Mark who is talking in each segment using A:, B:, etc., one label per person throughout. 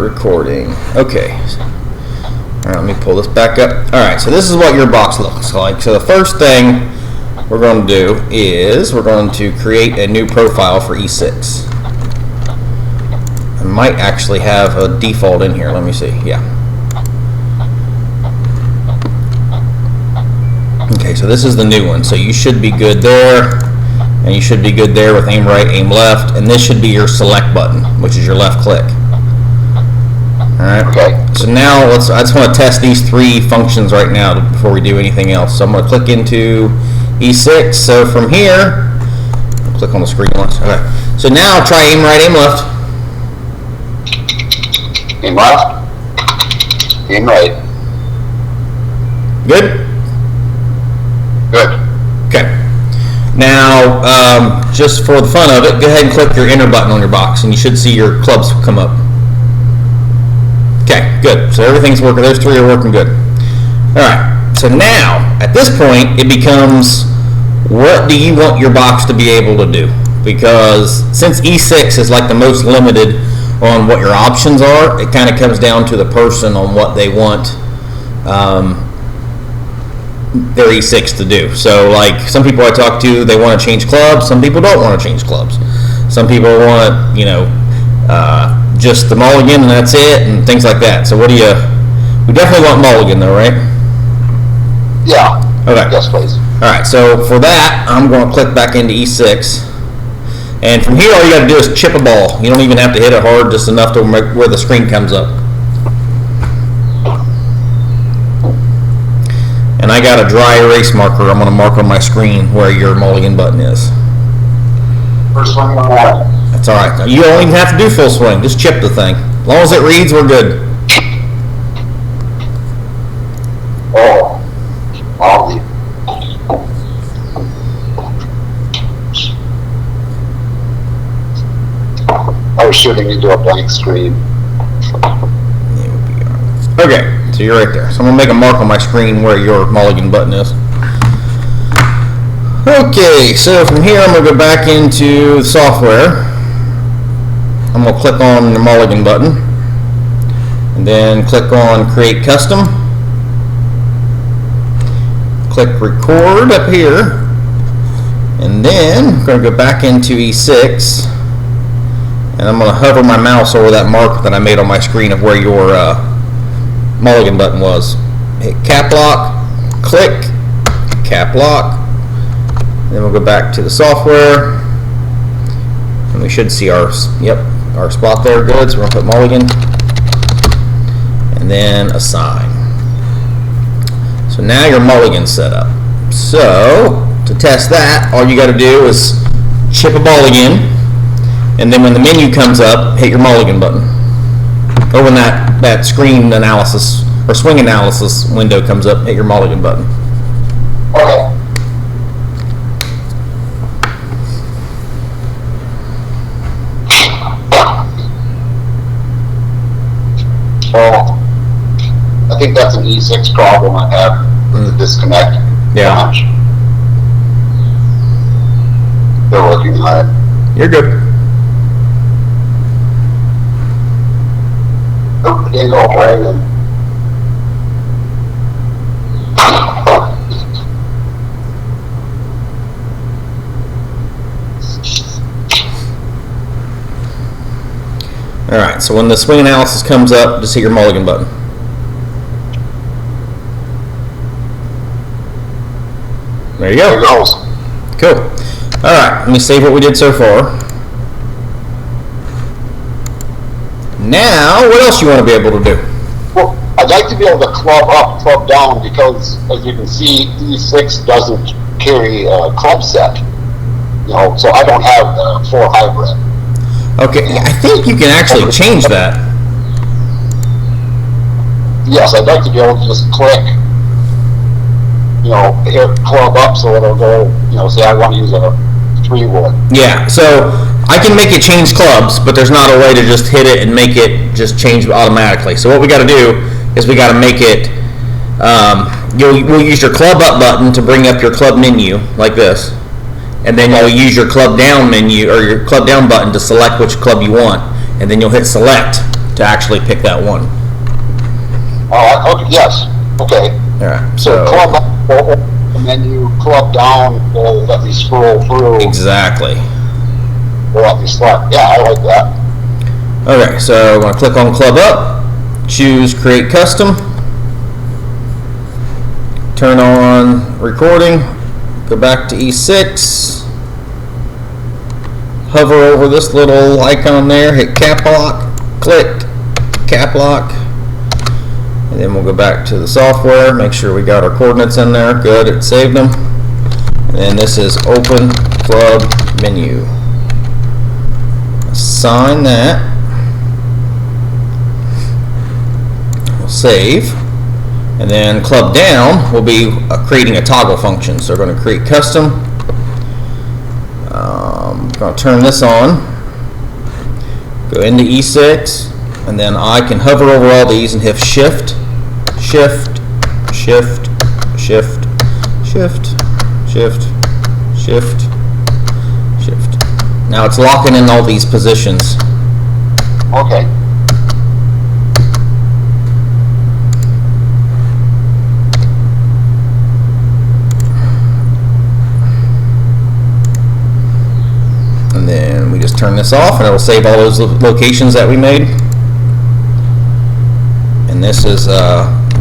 A: recording. Okay. All right, let me pull this back up. All right, so this is what your box looks like. So the first thing we're going to do is we're going to create a new profile for E6. I might actually have a default in here. Let me see. Yeah. Okay, so this is the new one. So you should be good there, and you should be good there with aim right, aim left, and this should be your select button, which is your left click. All right.
B: Okay.
A: So now I just want to test these three functions right now before we do anything else. So I'm going to click into E6. So from here, I'll click on the screen once. Okay. So now try aim right, aim left.
B: Aim left. Aim right.
A: Good?
B: Good.
A: Okay. Now, just for the fun of it, go ahead and click your enter button on your box, and you should see your clubs come up. Okay, good. So everything's working. Those three are working good. All right. So now, at this point, it becomes, what do you want your box to be able to do? Because since E6 is like the most limited on what your options are, it kind of comes down to the person on what they want their E6 to do. So like some people I talk to, they want to change clubs. Some people don't want to change clubs. Some people want, you know, just the mulligan and that's it, and things like that. So what do you? We definitely want mulligan though, right?
B: Yeah.
A: Okay.
B: Yes, please.
A: All right. So for that, I'm going to click back into E6, and from here, all you got to do is chip a ball. You don't even have to hit it hard, just enough to make where the screen comes up. And I got a dry erase marker. I'm going to mark on my screen where your mulligan button is.
B: First one on that.
A: That's all right. You don't even have to do full swing. Just chip the thing. As long as it reads, we're good.
B: Oh. Ollie. I was shooting into a blank screen.
A: Okay, so you're right there. So I'm going to make a mark on my screen where your mulligan button is. Okay, so from here I'm going to go back into the software. I'm going to click on the mulligan button, and then click on create custom. Click record up here, and then I'm going to go back into E6, and I'm going to hover my mouse over that mark that I made on my screen of where your mulligan button was. Hit cap lock, click, cap lock, and then we'll go back to the software, and we should see our spot there. Good. So we're going to put mulligan, and then assign. So now your mulligan's set up. So to test that, all you got to do is chip a ball again, and then when the menu comes up, hit your mulligan button. Or when that screen analysis or swing analysis window comes up, hit your mulligan button.
B: Okay. Well, I think that's an E6 problem I have with the disconnect.
A: Yeah.
B: Launch. They're working on it.
A: You're good.
B: Oh, didn't go right then.
A: All right. So when the swing analysis comes up, just hit your mulligan button. There you go.
B: There it goes.
A: Cool. All right. Let me save what we did so far. Now, what else you want to be able to do?
B: Well, I'd like to be able to club up, club down, because as you can see, E6 doesn't carry a club set. You know, so I don't have the full hybrid.
A: Okay, I think you can actually change that.
B: Yes, I'd like to be able to just click, you know, hit club up so it'll go, you know, say I want to use a 3-wood.
A: Yeah, so I can make it change clubs, but there's not a way to just hit it and make it just change automatically. So what we got to do is we got to make it, we'll use your club up button to bring up your club menu like this. And then you'll use your club down menu or your club down button to select which club you want. And then you'll hit select to to actually pick that one.
B: Oh, okay, yes, okay.
A: All right,
B: So club up, and then you club down, will let me scroll through.
A: exactly.
B: Will let me select. Yeah, I like that.
A: Okay, so I'm going to click on Club Up, choose Create Custom, turn on recording, go back to E6, hover over this little icon there, hit Cap Lock, click Cap Lock, and then we'll go back to the software, make sure we got our coordinates in there. Good, it saved them. And then this is Open Club Menu. Assign that. We'll save. And then Club Down will be creating a toggle function. So we're going to create custom. Going to turn this on. Go into E6. And then I can hover over all these and hit Shift, Shift, Shift, Shift, Shift, Shift, Shift, Shift. Now it's locking in all these positions.
B: Okay.
A: And then we just turn this off and it will save all those locations that we made. And this is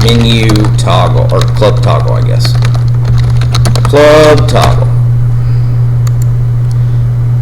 A: menu toggle, or club toggle, I guess. Club toggle.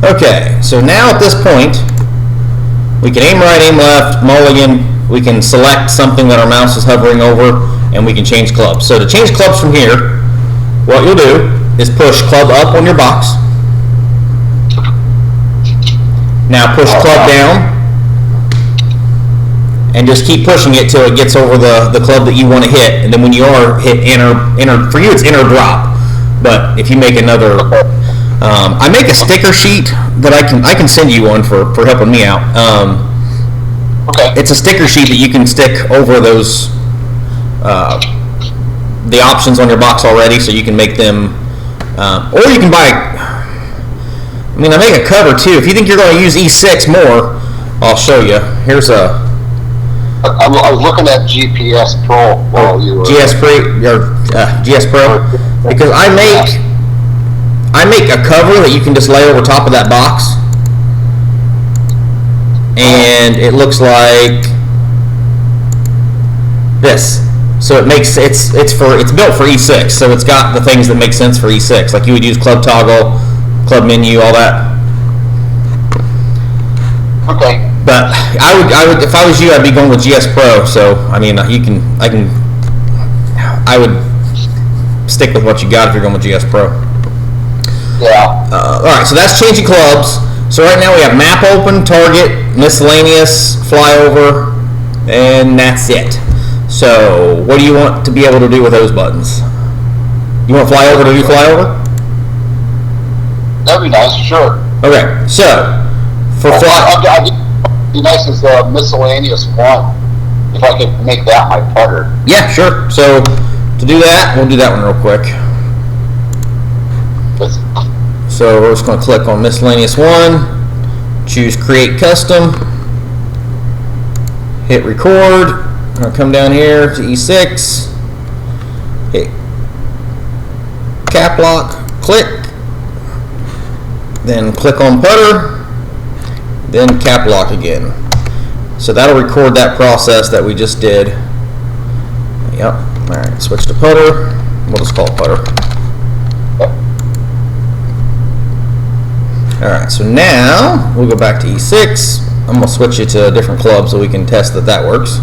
A: Okay, so now at this point, we can aim right, aim left, mulligan, we can select something that our mouse is hovering over, and we can change clubs. So to change clubs from here, what you'll do is push club up on your box. Now push club down, and just keep pushing it till it gets over the club that you want to hit. And then when you are hit enter, for you it's enter drop. But if you make another, I make a sticker sheet that I can send you one for helping me out.
B: Okay.
A: It's a sticker sheet that you can stick over those the options on your box already, so you can make them, or you can buy. I mean, I make a cover too. If you think you're going to use E6 more, I'll show you. Here's a.
B: I was looking at GPS Pro while you were.
A: GS Pro, because I make a cover that you can just lay over top of that box, and it looks like this. So it makes it's built for E6, so it's got the things that make sense for E6, like you would use club toggle, club menu, all that.
B: Okay.
A: But I would if I was you, I'd be going with GS Pro. So I mean, I would stick with what you got if you're going with GS Pro.
B: Yeah.
A: All right, so that's changing clubs. So right now we have map open, target, miscellaneous, flyover, and that's it. So what do you want to be able to do with those buttons? You want flyover to do flyover?
B: That'd be nice, sure.
A: Okay, so for
B: I'd be nice as the miscellaneous one, if I could make that my putter.
A: Yeah, sure. So to do that, we'll do that one real quick. So we're just going to click on miscellaneous one, choose create custom, hit record. I'm going to come down here to E6, hit cap lock, click, then click on putter, then cap lock again. So that'll record that process that we just did. Yep. All right, switch to putter. We'll just call it putter. All right, so now we'll go back to E6. I'm gonna switch you to a different club so we can test that works.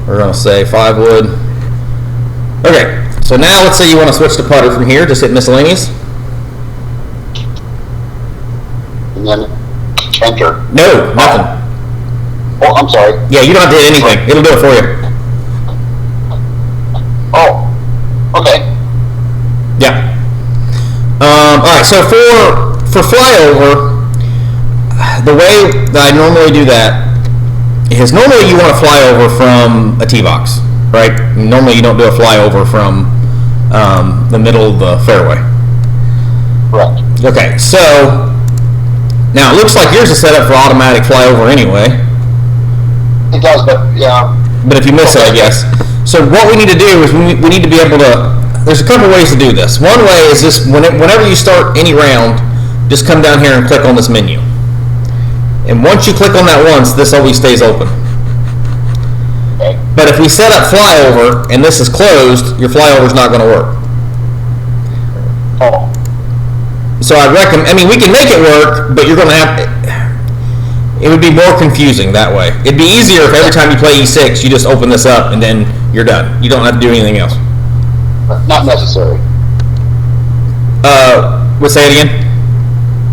A: We're gonna say 5 wood. Okay, so now let's say you want to switch to putter from here. Just hit miscellaneous.
B: And then enter.
A: No, nothing.
B: Oh, I'm sorry.
A: Yeah, you don't have to hit anything. It'll do it for you.
B: Oh, okay.
A: Yeah. All right, so for flyover, the way that I normally do that is normally you want to fly over from a tee box, right? Normally you don't do a flyover from the middle of the fairway.
B: Correct.
A: Okay, so now it looks like yours is set up for automatic flyover anyway.
B: It does, but yeah.
A: But if you miss it, I guess. So what we need to do is we need to be able to. There's a couple ways to do this. One way is this: whenever you start any round, just come down here and click on this menu. And once you click on that once, this always stays open.
B: Okay.
A: But if we set up Flyover and this is closed, your Flyover's not going to work.
B: Oh.
A: So I recommend. I mean, we can make it work, but you're going to have. It would be more confusing that way. It'd be easier if every time you play E6, you just open this up and then you're done. You don't have to do anything else.
B: Not necessary.
A: Say it again.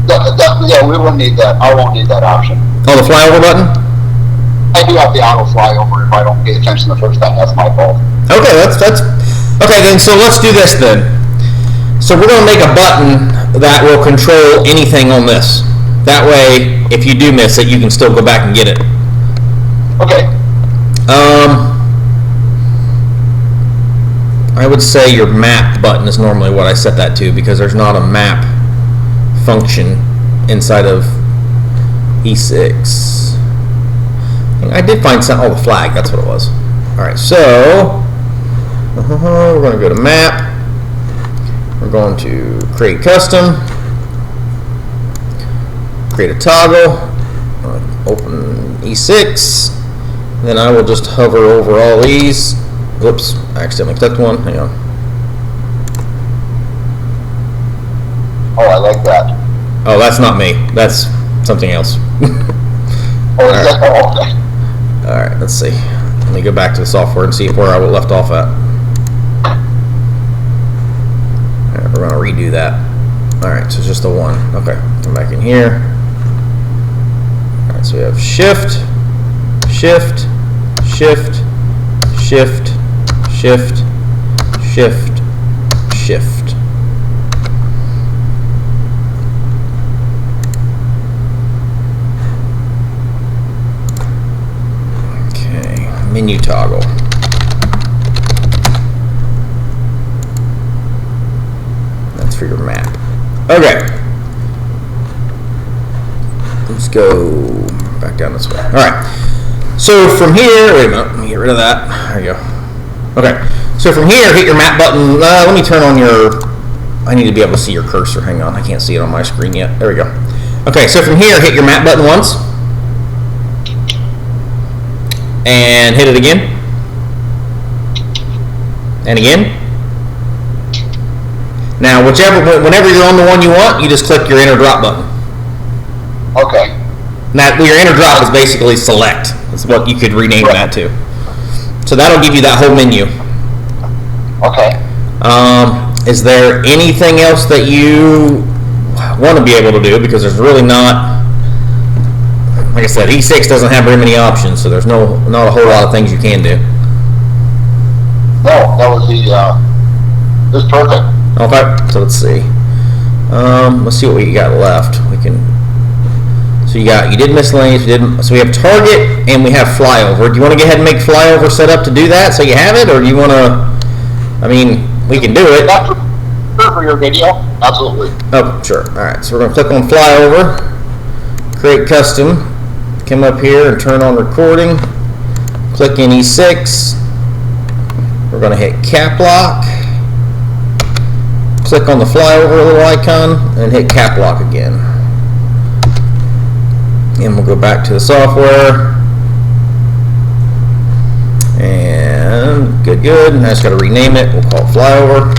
B: Yeah, we wouldn't need that. I won't need that option.
A: Oh, the Flyover button?
B: I do have the auto flyover if I don't pay attention the first time. That's my fault.
A: Okay, that's okay. Then so let's do this then. So we're going to make a button that will control anything on this. That way, if you do miss it, you can still go back and get it.
B: Okay.
A: I would say your map button is normally what I set that to because there's not a map function inside of E6. I did find some. Oh, the flag. That's what it was. All right. So we're going to go to map. We're going to create custom. Create a toggle, open E6, then I will just hover over all these. Whoops, I accidentally clicked one. Hang on.
B: Oh, I like that.
A: Oh, that's not me. That's something else.
B: Oh, is that? Oh, okay.
A: All right, let's see. Let me go back to the software and see where I left off at. All right, we're going to redo that. All right, so it's just the one. Okay, come back in here. So we have shift, shift, shift, shift, shift, shift, shift. Okay, menu toggle. That's for your map. Okay. Let's go back down this way. All right. So from here, wait a minute. Let me get rid of that. There you go. Okay. So from here, hit your map button. Let me turn on your. I need to be able to see your cursor. Hang on. I can't see it on my screen yet. There we go. Okay. So from here, hit your map button once, and hit it again, and again. Now, whenever you're on the one you want, you just click your enter drop button.
B: Okay.
A: Now, your enter drop is basically select. That's what you could rename that to. So that'll give you that whole menu.
B: Okay.
A: Is there anything else that you want to be able to do? Because there's really not, like I said, E6 doesn't have very many options, so there's not a whole lot of things you can do.
B: No, that was this is perfect.
A: Okay, so let's see. Let's see what we got left. We can. So you did miscellaneous. So we have target and we have flyover. Do you want to go ahead and make flyover set up to do that so you have it, or do you want to? I mean, we can do it.
B: That's for your video. Absolutely.
A: Oh, sure. All right. So we're going to click on flyover, create custom, come up here and turn on recording. Click in E6. We're going to hit cap lock. Click on the flyover little icon and hit cap lock again. And we'll go back to the software. And good. Now I just got to rename it. We'll call it flyover.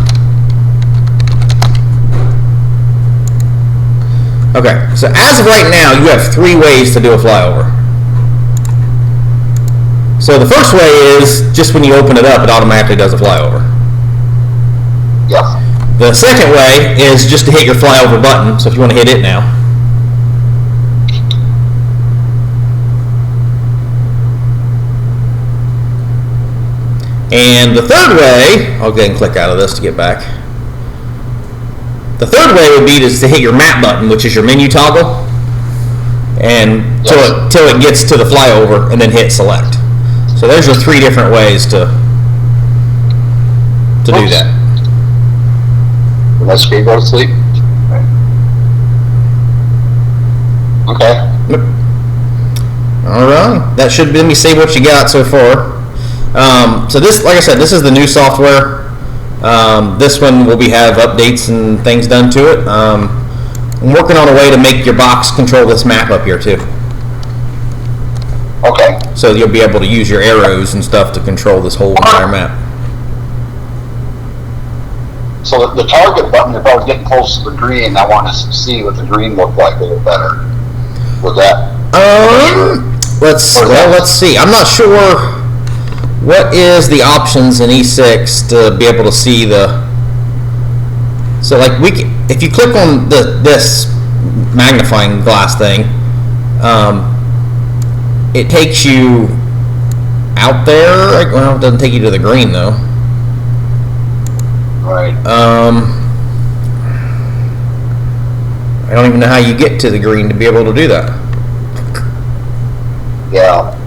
A: Okay, so as of right now, you have 3 ways to do a flyover. So the first way is just when you open it up, it automatically does a flyover.
B: Yes.
A: The second way is just to hit your flyover button. So if you want to hit it now. And the third way, I'll go ahead and click out of this to get back. The third way would be to hit your map button, which is your menu toggle, and till it gets to the flyover, and then hit select. So there's your 3 different ways to do that.
B: Did my screen go to sleep? Okay.
A: All right. That should let me see what you got so far. So this, like I said, this is the new software. This one will have updates and things done to it. I'm working on a way to make your box control this map up here too.
B: Okay.
A: So you'll be able to use your arrows and stuff to control this whole entire map.
B: So the target button, if I was getting close to the green, I want to see what the green looked like a little better. With that?
A: Let's see. I'm not sure what is the options in E6 to be able to see the. So like if you click on this magnifying glass thing, it takes you out there. Well, it doesn't take you to the green though.
B: Right.
A: I don't even know how you get to the green to be able to do that.
B: Yeah.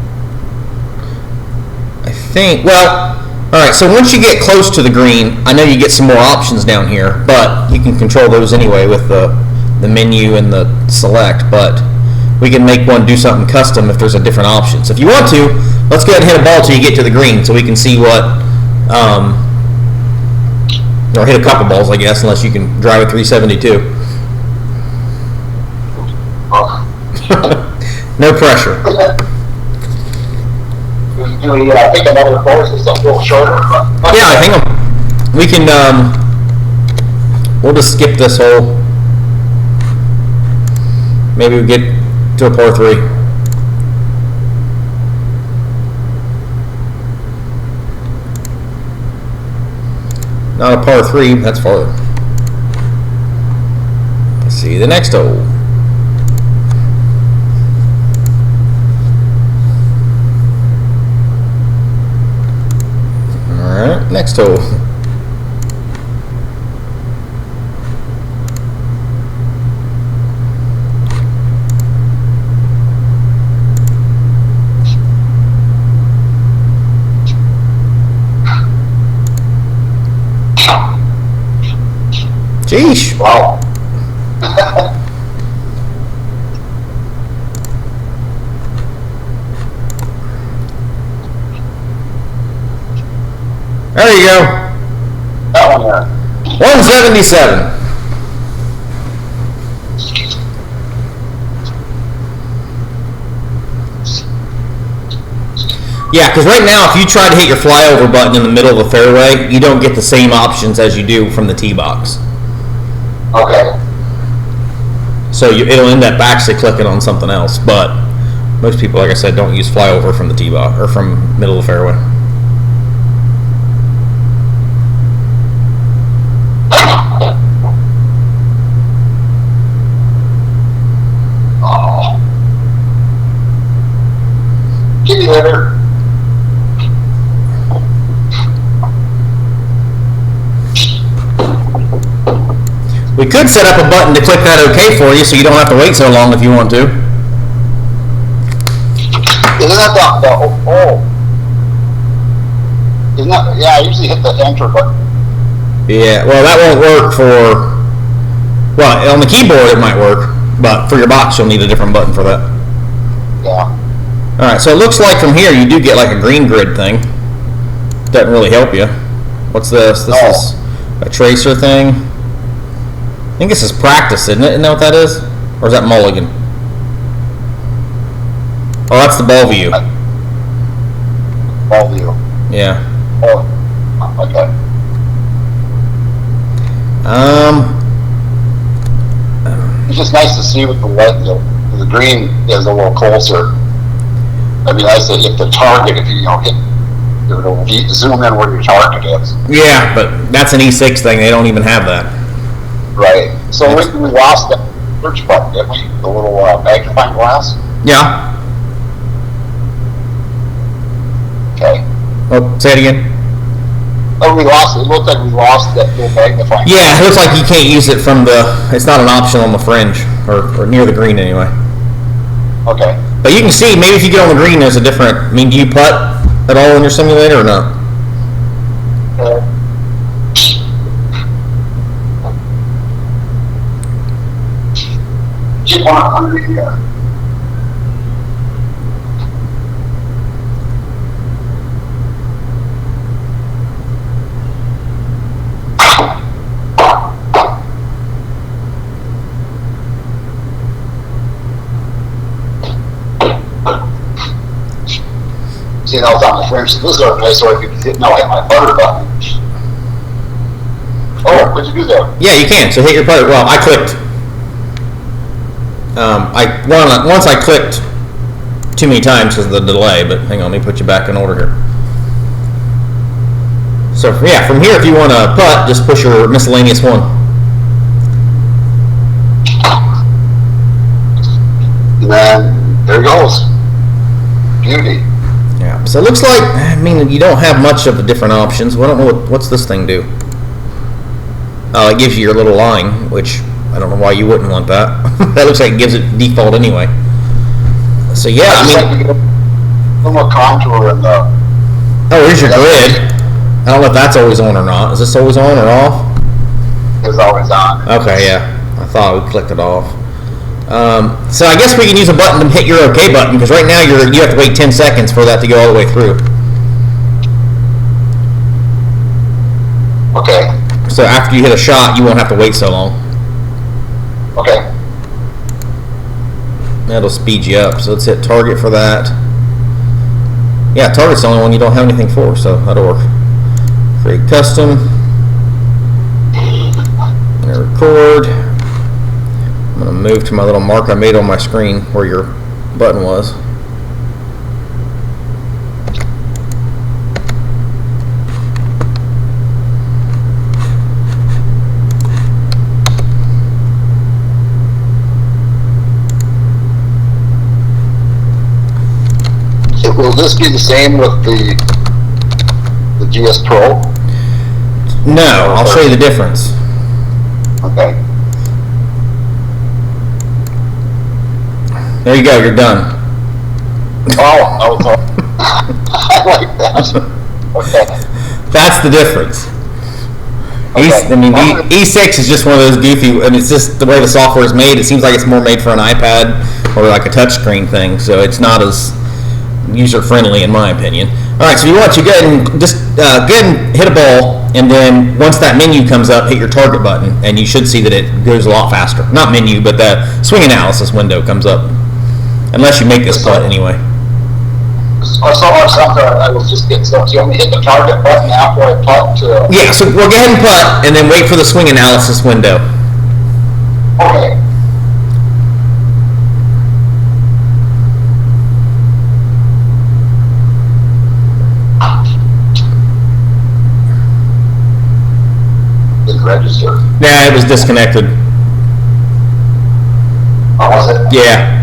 A: I think, well, alright, so once you get close to the green, I know you get some more options down here, but you can control those anyway with the menu and the select, but we can make one do something custom if there's a different option. So if you want to, let's go ahead and hit a ball till you get to the green so we can see what, or hit a couple balls, I guess, unless you can drive a 372. No pressure.
B: Do we pick another course or something a little shorter?
A: Yeah, I think we can, we'll just skip this hole. Maybe we get to a par 3. Not a par 3, that's farther. Let's see the next hole. Alright, next hole. Sheesh.
B: Wow.
A: There you go.
B: That one there.
A: 177. Yeah, because right now, if you try to hit your flyover button in the middle of the fairway, you don't get the same options as you do from the tee box.
B: Okay.
A: So it'll end up actually clicking on something else. But most people, like I said, don't use flyover from the tee box or from middle of the fairway.
B: Oh. Kitty litter.
A: We could set up a button to click that OK for you so you don't have to wait so long if you want to.
B: Isn't that Isn't that, yeah, I usually hit the enter button.
A: Yeah, well, that won't work for, well, on the keyboard it might work, but for your box you'll need a different button for that.
B: Yeah.
A: Alright, so it looks like from here you do get like a green grid thing. Doesn't really help you. What's this? This is a tracer thing. I think this is practice, isn't it? Isn't that what that is? Or is that Mulligan? Oh, that's the ball view.
B: Ball view.
A: Yeah.
B: Oh, okay. It's just nice to see with the light, the green is a little closer. I mean, I say if the target, if you hit, it'll zoom in where your target is.
A: Yeah, but that's an E6 thing. They don't even have that.
B: Right. So we lost that search button, didn't we? The little magnifying glass.
A: Yeah.
B: Okay.
A: Oh, say it again.
B: Oh, we lost it. It looked like we lost that little magnifying.
A: Yeah, it looks like you can't use it from the. It's not an option on the fringe or near the green anyway.
B: Okay.
A: But you can see maybe if you get on the green, there's a different. I mean, do you putt at all in your simulator or not?
B: Keep on under here. see, that was on the frame, so this is our place where I can hit, now I hit my putter button. Oh, what'd you do there?
A: Yeah, you can. So hit your putter. Well, I clicked. Once I clicked too many times because of the delay, but hang on, let me put you back in order here. So yeah, from here, if you want to putt, just push your miscellaneous one.
B: And then there it goes. Beauty.
A: Yeah. So it looks like, I mean, you don't have much of the different options. Well, I don't know what's this thing do. Oh, it gives you your little line, which I don't know why you wouldn't want that. That looks like it gives it default anyway. So yeah, I mean,
B: like to get a little more contour in the.
A: Oh, here's your grid. I don't know if that's always on or not. Is this always on or off?
B: It's always on.
A: Okay, yeah. I thought we clicked it off. So I guess we can use a button to hit your OK button, because right now you have to wait 10 seconds for that to go all the way through.
B: Okay.
A: So after you hit a shot, you won't have to wait so long.
B: Okay.
A: That'll speed you up. So let's hit target for that. Yeah, target's the only one you don't have anything for, so that'll work. Create custom. And record. I'm going to move to my little mark I made on my screen where your button was.
B: Will this be the same with the GS Pro?
A: No, I'll show you the difference.
B: Okay.
A: There you go, you're done.
B: Oh, I like that. Okay.
A: That's the difference.
B: Okay.
A: E6 is just one of those goofy, and it's just the way the software is made. It seems like it's more made for an iPad or like a touchscreen thing, so it's not as user-friendly in my opinion. All right, so you want to go ahead and just go ahead and hit a ball, and then once that menu comes up, hit your target button, and you should see that it goes a lot faster. Not menu, but the swing analysis window comes up, unless you make this putt anyway.
B: Or something, I was just getting stuff. You want me to hit the target button after I putt?
A: Yeah, so we'll go ahead and putt, and then wait for the swing analysis window.
B: Okay. Register.
A: Nah, it was disconnected.
B: Oh, was it?
A: Yeah.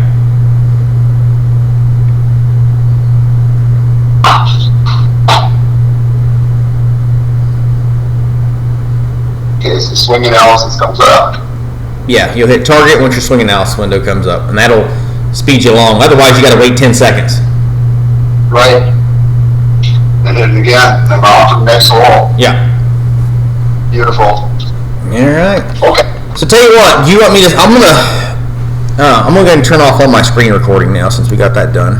B: Okay, so swing analysis comes up.
A: Yeah, you'll hit target once your swing analysis window comes up, and that'll speed you along. Otherwise, you got to wait 10 seconds.
B: Right. And then again, I'm on to the next hole.
A: Yeah.
B: Beautiful.
A: All right.
B: Okay.
A: So tell you what, do you want me to? I'm gonna go ahead and turn off all my screen recording now since we got that done.